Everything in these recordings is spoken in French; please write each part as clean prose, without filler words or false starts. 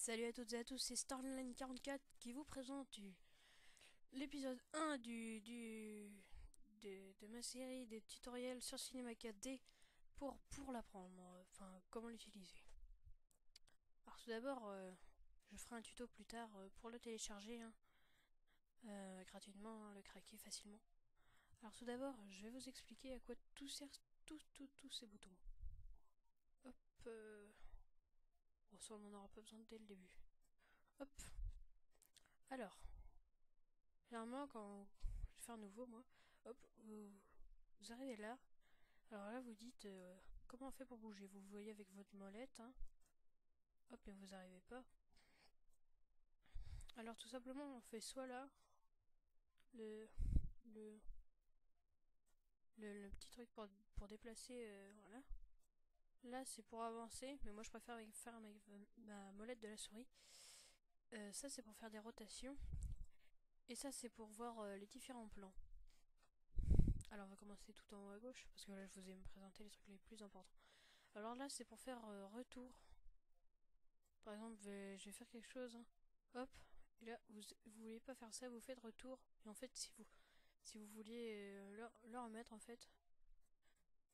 Salut à toutes et à tous, c'est Starline44 qui vous présente l'épisode 1 de ma série des tutoriels sur Cinema 4D pour l'apprendre, enfin comment l'utiliser. Alors tout d'abord, je ferai un tuto plus tard pour le télécharger gratuitement, le craquer facilement. Alors tout d'abord, je vais vous expliquer à quoi tout sert tous ces boutons. Hop, bon ça on n'en aura pas besoin dès le début. Hop, alors, généralement quand je vais faire nouveau moi, hop, vous arrivez là. Alors là, vous dites comment on fait pour bouger. Vous voyez avec votre molette, hein. Hop, et vous arrivez pas. Alors tout simplement, on fait soit là, le, le, le petit truc pour déplacer, voilà. Là, c'est pour avancer, mais moi je préfère faire avec ma molette de la souris. Ça, c'est pour faire des rotations. Et ça, c'est pour voir les différents plans. Alors on va commencer tout en haut à gauche, parce que là, je vous ai présenté les trucs les plus importants. Alors là, c'est pour faire retour. Par exemple, je vais faire quelque chose, hein. Hop, et là, vous voulez pas faire ça, vous faites retour. Et en fait, si vous vouliez le remettre, en fait,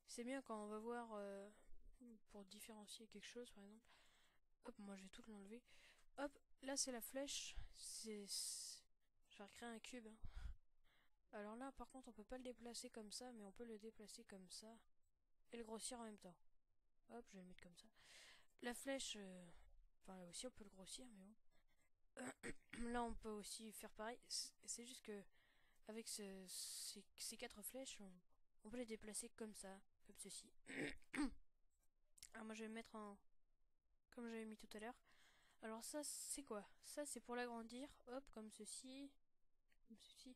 c'est bien quand on va voir pour différencier quelque chose, par exemple. Hop, moi je vais tout l'enlever. Hop, là c'est la flèche. Je vais recréer un cube, hein. Alors là, par contre, on peut pas le déplacer comme ça, mais on peut le déplacer comme ça et le grossir en même temps. Hop, je vais le mettre comme ça. La flèche, enfin là aussi on peut le grossir, mais bon. Là, on peut aussi faire pareil. C'est juste que avec ces quatre flèches, on peut les déplacer comme ça, comme ceci. Alors moi, je vais me mettre en comme j'avais mis tout à l'heure. Alors ça, c'est quoi? Ça, c'est pour l'agrandir. Hop, comme ceci, comme ceci.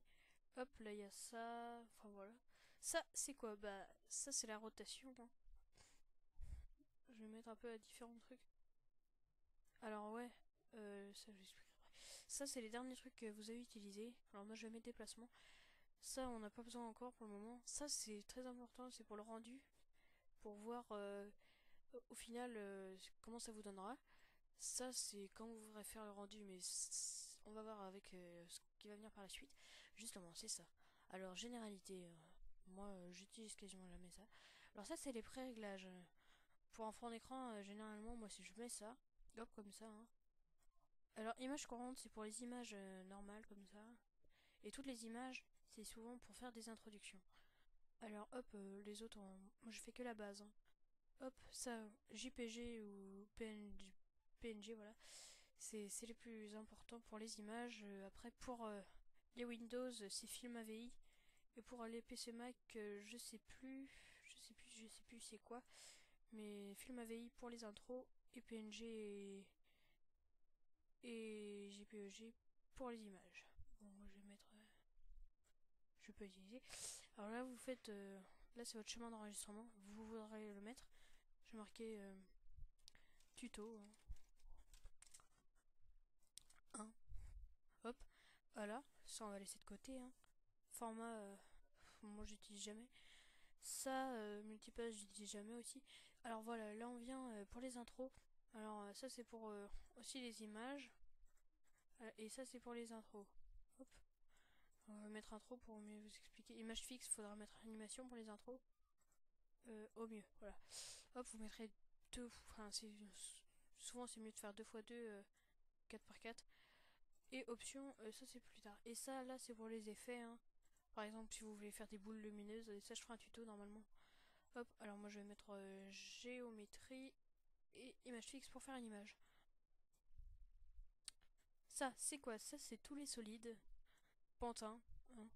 Hop, là il y a ça. Enfin voilà. Ça, c'est quoi? Bah, ça c'est la rotation, hein. Je vais mettre un peu à différents trucs. Alors ouais, ça je l'expliquerai après. Ça, c'est les derniers trucs que vous avez utilisés. Alors moi, je vais mettre déplacement. Ça, on n'a pas besoin encore pour le moment. Ça, c'est très important, c'est pour le rendu, pour voir au final comment ça vous donnera. Ça, c'est quand vous voudrez faire le rendu, mais on va voir avec ce qui va venir par la suite. Justement, c'est ça. Alors, généralité, moi, j'utilise quasiment jamais ça. Alors ça, c'est les pré-réglages. Pour un fond d'écran, généralement, moi, si je mets ça, hop, comme ça, hein. Alors, image courante, c'est pour les images normales, comme ça. Et toutes les images, c'est souvent pour faire des introductions. Alors hop, les autres, moi je fais que la base, hein. Hop, ça, JPG ou PNG, voilà. C'est les plus importants pour les images. Après, pour les Windows, c'est Film AVI. Et pour les PC Mac, je sais plus c'est quoi. Mais Film AVI pour les intros et PNG et JPEG pour les images. Bon, moi je vais mettre. Je peux utiliser. Alors là, vous faites. Là, c'est votre chemin d'enregistrement. Vous voudrez le mettre. Je vais marquer tuto, hein. Hop. Voilà. Ça, on va laisser de côté, hein. Format, moi, j'utilise jamais. Ça, multipage, j'utilise jamais aussi. Alors voilà, là, on vient pour les intros. Alors, ça, c'est pour aussi les images. Et ça, c'est pour les intros. Hop. On va mettre intro pour mieux vous expliquer. Image fixe, faudra mettre animation pour les intros. Au mieux, voilà. Hop, vous mettrez deux. Enfin, souvent c'est mieux de faire 2 x 2, 4 x 4. Et option, ça c'est plus tard. Et ça, là, c'est pour les effets, hein. Par exemple, si vous voulez faire des boules lumineuses, et ça, je ferai un tuto normalement. Hop, alors moi je vais mettre géométrie et image fixe pour faire une image. Ça, c'est quoi? Ça, c'est tous les solides. Pantins, hein.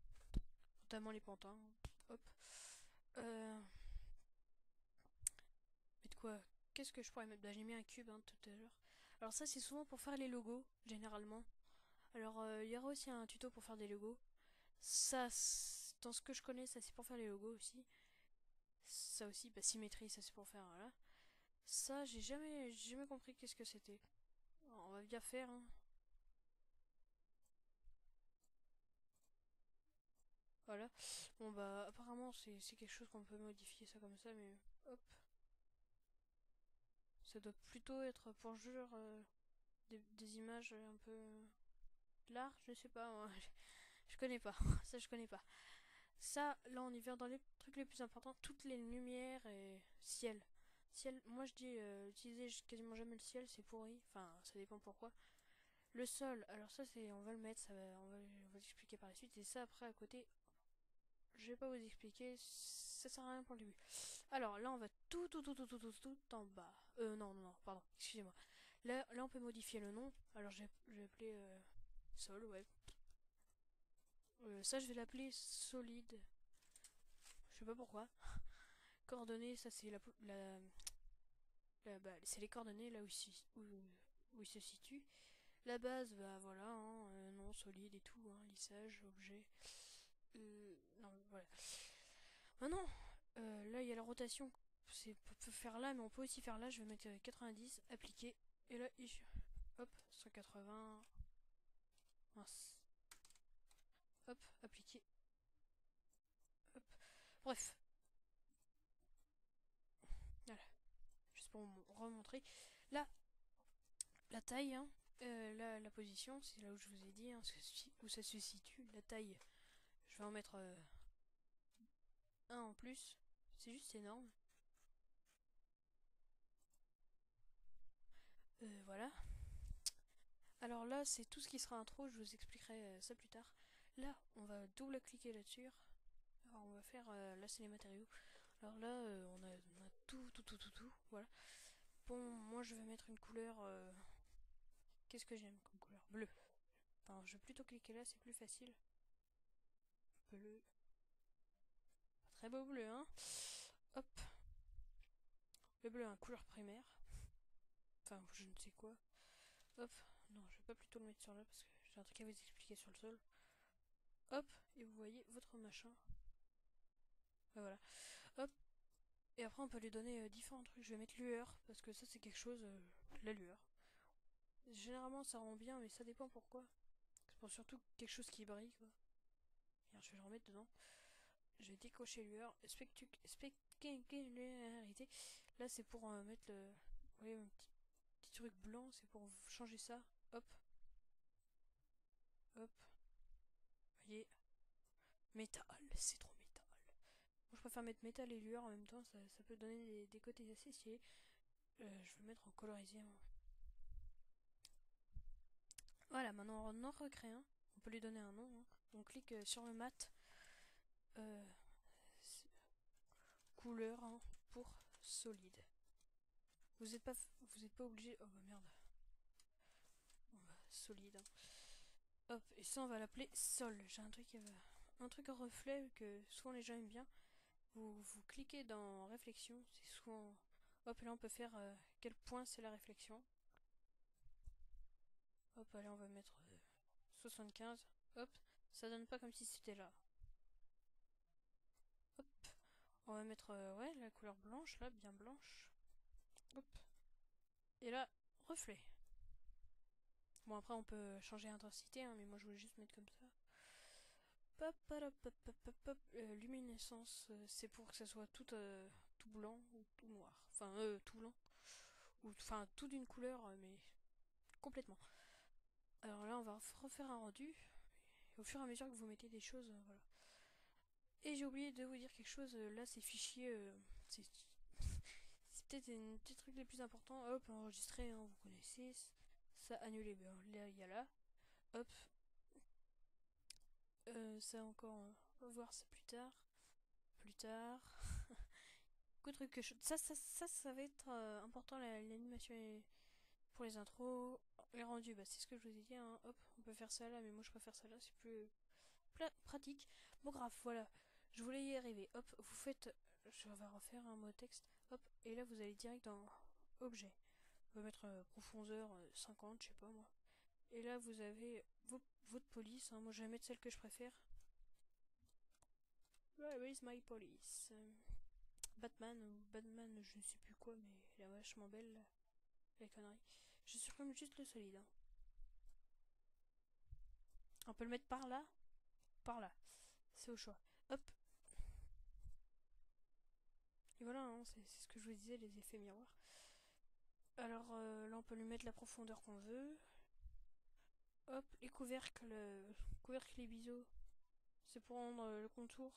Notamment les pantins. Hop. Euh, Mais de quoi? Qu'est-ce que je pourrais mettre? Bah, j'ai mis un cube, hein, tout à l'heure. Alors ça, c'est souvent pour faire les logos, généralement. Alors, il y aura aussi un tuto pour faire des logos. Ça, dans ce que je connais, ça c'est pour faire les logos aussi. Ça aussi, bah, symétrie, ça c'est pour faire, voilà. Ça, j'ai jamais compris qu'est-ce que c'était. Alors, on va bien faire, hein. Voilà. Bon, bah, apparemment, c'est quelque chose qu'on peut modifier ça comme ça, mais hop. Ça doit plutôt être pour genre des images un peu l'art, je sais pas, moi. Je connais pas, ça je connais pas. Ça, là on y vient dans les trucs les plus importants, toutes les lumières et ciel. Ciel, moi je dis, utiliser quasiment jamais le ciel, c'est pourri, enfin ça dépend pourquoi. Le sol, alors ça c'est, on va le mettre, on va l'expliquer par la suite, et ça après à côté, je vais pas vous expliquer, ça sert à rien pour le début. Alors là on va tout en bas. Non, pardon, excusez-moi. Là on peut modifier le nom, alors j'ai appelé sol, ouais. Ça je vais l'appeler solide, je sais pas pourquoi. Coordonnées, ça c'est bah, c'est les coordonnées là où il se situe. La base, bah voilà, hein, nom solide et tout, hein, lissage, objet. Non, voilà. Maintenant, là il y a la rotation. On peut faire là, mais on peut aussi faire là. Je vais mettre 90, appliquer. Et là, hop, 180. Mince. Hop, appliquer. Hop. Bref. Voilà. Juste pour vous remontrer. Là, la taille, hein, la position, c'est là où je vous ai dit, hein, où ça se situe. La taille, je vais en mettre un en plus. C'est juste énorme. Voilà. Alors là, c'est tout ce qui sera intro, je vous expliquerai ça plus tard. Là, on va double-cliquer là-dessus. Alors on va faire, là c'est les matériaux. Alors là, on a tout, voilà. Bon, moi je vais mettre une couleur, qu'est-ce que j'aime comme couleur? Bleu. Enfin, je vais plutôt cliquer là, c'est plus facile. Bleu. Pas très beau bleu, hein. Hop. Le bleu, un couleur primaire. Enfin, je ne sais quoi. Hop. Non, je vais pas plutôt le mettre sur là parce que j'ai un truc à vous expliquer sur le sol. Hop. Et vous voyez votre machin. Ben voilà. Hop. Et après, on peut lui donner différents trucs. Je vais mettre lueur parce que ça, c'est quelque chose. La lueur. Généralement, ça rend bien, mais ça dépend pourquoi. C'est pour surtout quelque chose qui brille, quoi. Regarde, je vais le remettre dedans. Je vais décocher lueur. Spectacularité. Là, c'est pour mettre le. Vous voyez, un petit truc blanc, c'est pour changer ça. Hop. Hop. Vous voyez. Métal, c'est trop métal. Moi, je préfère mettre métal et lueur en même temps, ça peut donner des côtés assez stylés. Je vais le mettre en colorisé. Moi. Voilà, maintenant on en recrée un. On peut lui donner un nom. Hein. On clique sur le mat. Euh, couleur hein, pour solide. Vous êtes pas obligé. Oh bah merde. Solide. Hein. Hop, et ça on va l'appeler sol. J'ai un truc en reflet que souvent les gens aiment bien. Vous cliquez dans réflexion, c'est souvent. Hop, et là on peut faire quel point c'est la réflexion. Hop, allez, on va mettre 75. Hop, ça donne pas comme si c'était là. Hop, on va mettre ouais, la couleur blanche, là, bien blanche. Hop, et là, reflet. Bon, après, on peut changer l'intensité, hein, mais moi je voulais juste mettre comme ça. Pop, pop, pop, pop, pop, pop. Luminescence, c'est pour que ça soit tout blanc ou tout noir. Enfin, tout blanc. Enfin, tout d'une couleur, mais complètement. Alors là, on va refaire un rendu. Au fur et à mesure que vous mettez des choses, voilà. Et j'ai oublié de vous dire quelque chose. Là, ces fichiers, c'est peut-être un petit truc les plus importants. Hop, enregistrer, hein, vous connaissez. Ça, annuler. Ben, là, il y a là. Hop. Ça encore, on va voir ça plus tard. Plus tard. Beaucoup de trucs que ça va être important. L'animation pour les intros. Les rendus, bah, c'est ce que je vous ai dit. Hein. Hop, on peut faire ça là, mais moi je préfère ça là. C'est plus pratique. Bon, grave, voilà. Je voulais y arriver. Hop, vous faites. Je vais refaire un mot texte. Hop, et là vous allez direct dans objet. On va mettre profondeur 50, je sais pas moi. Et là vous avez votre police. Hein. Moi je vais mettre celle que je préfère. Where is my police? Batman ou Batman, je ne sais plus quoi, mais elle est vachement belle, la connerie. Je supprime juste le solide. Hein. On peut le mettre par là, par là. C'est au choix. Hop. Et voilà, hein, c'est ce que je vous disais, les effets miroirs. Alors là on peut lui mettre la profondeur qu'on veut. Hop, les couvercles, couvercles et biseaux, c'est pour rendre le contour.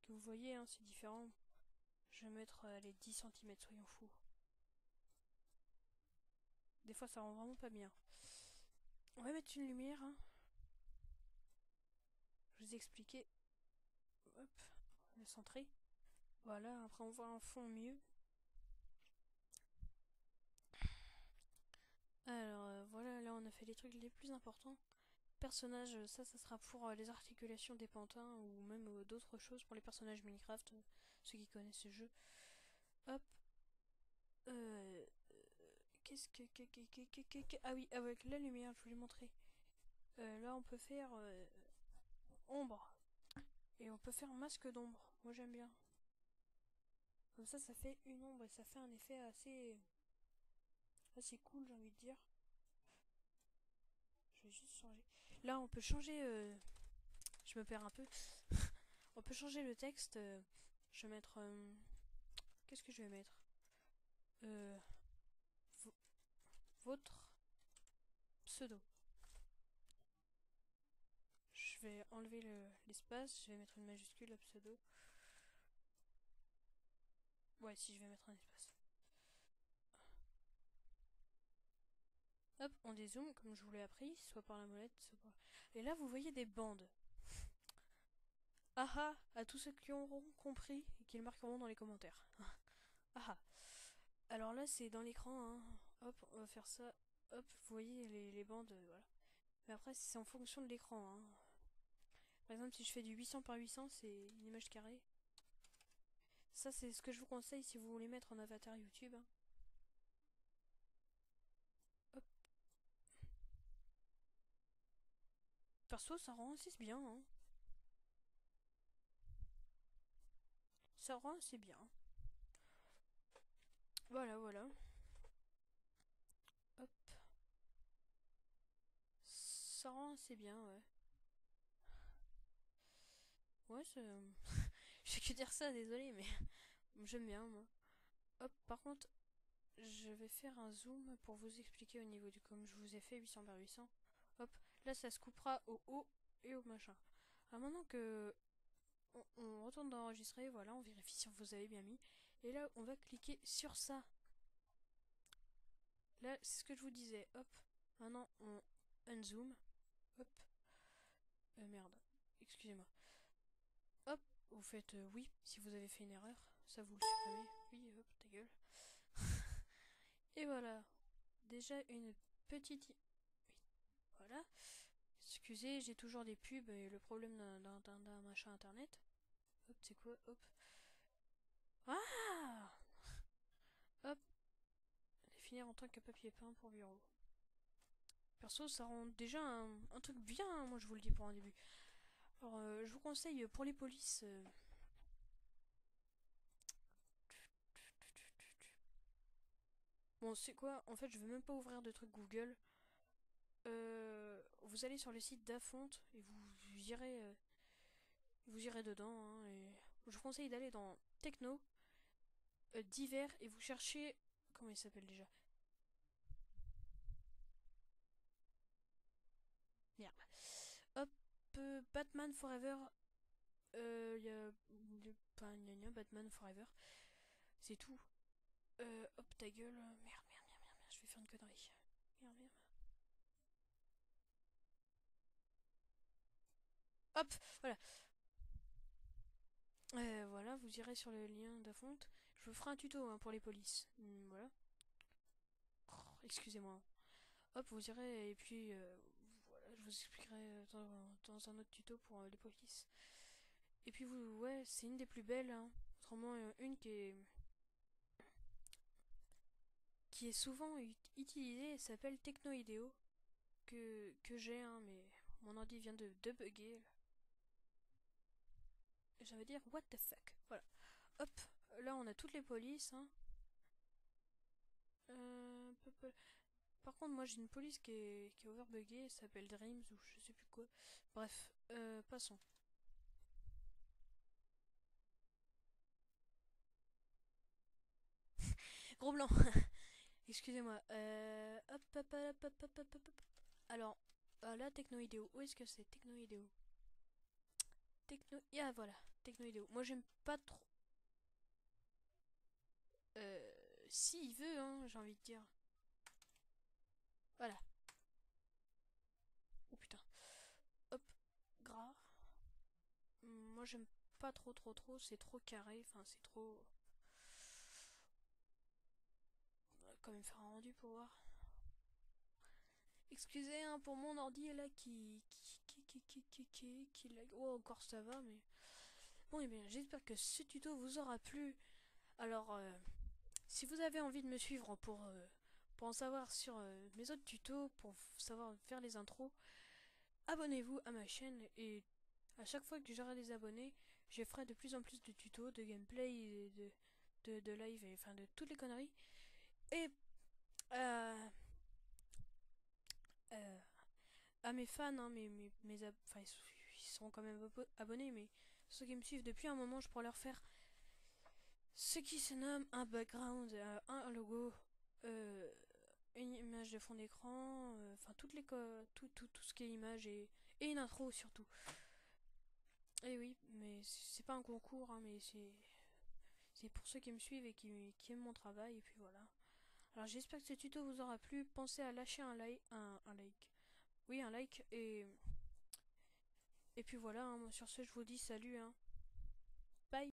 Que vous voyez, hein, c'est différent. Je vais mettre les 10 cm, soyons fous. Des fois ça rend vraiment pas bien. On va mettre une lumière, hein. Je vous ai expliqué. Hop, on va centrer. Voilà, après on voit un fond mieux. Alors voilà, là on a fait les trucs les plus importants. Personnage, ça sera pour les articulations des pantins ou même d'autres choses pour les personnages Minecraft, ceux qui connaissent ce jeu. Hop. Qu'est-ce que... Ah oui, avec la lumière, je voulais montrer. Là on peut faire ombre. Et on peut faire masque d'ombre. Moi j'aime bien. Comme ça fait une ombre et ça fait un effet assez cool, j'ai envie de dire. Je vais juste changer. Là, on peut changer. Je me perds un peu. On peut changer le texte. Je vais mettre. Qu'est-ce que je vais mettre euh, Votre pseudo. Je vais enlever l'espace. Je vais mettre une majuscule à pseudo. Ouais, si je vais mettre un espace. Hop, on dézoome comme je vous l'ai appris, soit par la molette, soit par... Et là, vous voyez des bandes. Ah ah, à tous ceux qui auront compris et qui le marqueront dans les commentaires. Ah ah. Alors là, c'est dans l'écran, hein. Hop, on va faire ça. Hop, vous voyez les bandes, voilà. Mais après, c'est en fonction de l'écran, hein. Par exemple, si je fais du 800 par 800, c'est une image carrée. Ça, c'est ce que je vous conseille si vous voulez mettre en avatar YouTube, hein. Hop. Perso, ça rend assez bien, hein. Ça rend assez bien. Voilà, voilà. Hop. Ça rend assez bien, ouais. Ouais, je fais que dire ça, désolé, mais j'aime bien, moi. Hop, par contre, je vais faire un zoom pour vous expliquer au niveau du comme je vous ai fait 800 par 800. Hop, là ça se coupera au haut et au machin. Alors maintenant que on retourne d'enregistrer, voilà, on vérifie si vous avez bien mis. Et là, on va cliquer sur ça. Là, c'est ce que je vous disais. Hop, maintenant on unzoom. Hop, merde, excusez-moi. Hop, vous faites oui si vous avez fait une erreur. Ça vous le supprimez. Oui, hop, ta gueule. Et voilà, déjà une petite... Oui, voilà. Excusez, j'ai toujours des pubs et le problème d'un machin internet. Hop, c'est quoi? Hop. Ah! Hop. Définir en tant que papier peint pour bureau. Perso, ça rend déjà un truc bien, hein, moi je vous le dis pour un début. Alors, je vous conseille pour les polices. Bon, c'est quoi? En fait, je vais même pas ouvrir de trucs Google. Vous allez sur le site d'Afonte et vous irez dedans. Hein, et je vous conseille d'aller dans Techno, divers, et vous cherchez. Comment il s'appelle déjà? Merde. Hop, Batman Forever. Y a. Pas gna Batman Forever. C'est tout. Hop, ta gueule. Merde, merde, merde, merde, merde, je vais faire une connerie. Merde, merde. Hop, voilà. Voilà, vous irez sur le lien d'Afonte. Je vous ferai un tuto hein, pour les polices. Voilà. Oh, excusez-moi. Hop, vous irez et puis voilà, je vous expliquerai dans un autre tuto pour les polices. Et puis vous, ouais, c'est une des plus belles. Hein. Autrement, une qui est souvent utilisée, elle s'appelle Technoideo. Que j'ai, hein, mais mon ordi vient de bugger. Ça veut dire what the fuck. Voilà. Hop, là on a toutes les polices. Hein. Par contre, moi j'ai une police qui est overbuggée, elle s'appelle Dreams ou je sais plus quoi. Bref, passons. Gros blanc. Excusez-moi. Hop, hop, hop, hop, hop, hop, hop. Alors, là, Technoideo. Où est-ce que c'est Technoideo? Ah, voilà. Technoideo. Moi, j'aime pas trop. Si il veut, hein, j'ai envie de dire. Voilà. Oh putain. Hop, gras. Moi, j'aime pas trop, trop, trop. C'est trop carré. Enfin, c'est trop. On va quand même faire un rendu pour voir. Excusez hein, pour mon ordi là qui lag. Oh, encore ça va, mais. Bon, et bien, j'espère que ce tuto vous aura plu. Alors, si vous avez envie de me suivre pour en savoir sur mes autres tutos, pour savoir faire les intros, abonnez-vous à ma chaîne et à chaque fois que j'aurai des abonnés, je ferai de plus en plus de tutos, de gameplay, et de live, et enfin de toutes les conneries. Et euh, à mes fans, hein, enfin, ils seront quand même abonnés, mais ceux qui me suivent depuis un moment, je pourrais leur faire ce qui se nomme un background, un logo, euh, une image de fond d'écran, enfin tout ce qui est image et une intro surtout. Et oui, mais c'est pas un concours, hein, mais c'est pour ceux qui me suivent et qui aiment mon travail, et puis voilà. Alors j'espère que ce tuto vous aura plu. Pensez à lâcher un like. Oui, un like, et puis voilà, hein, sur ce, je vous dis salut. Hein.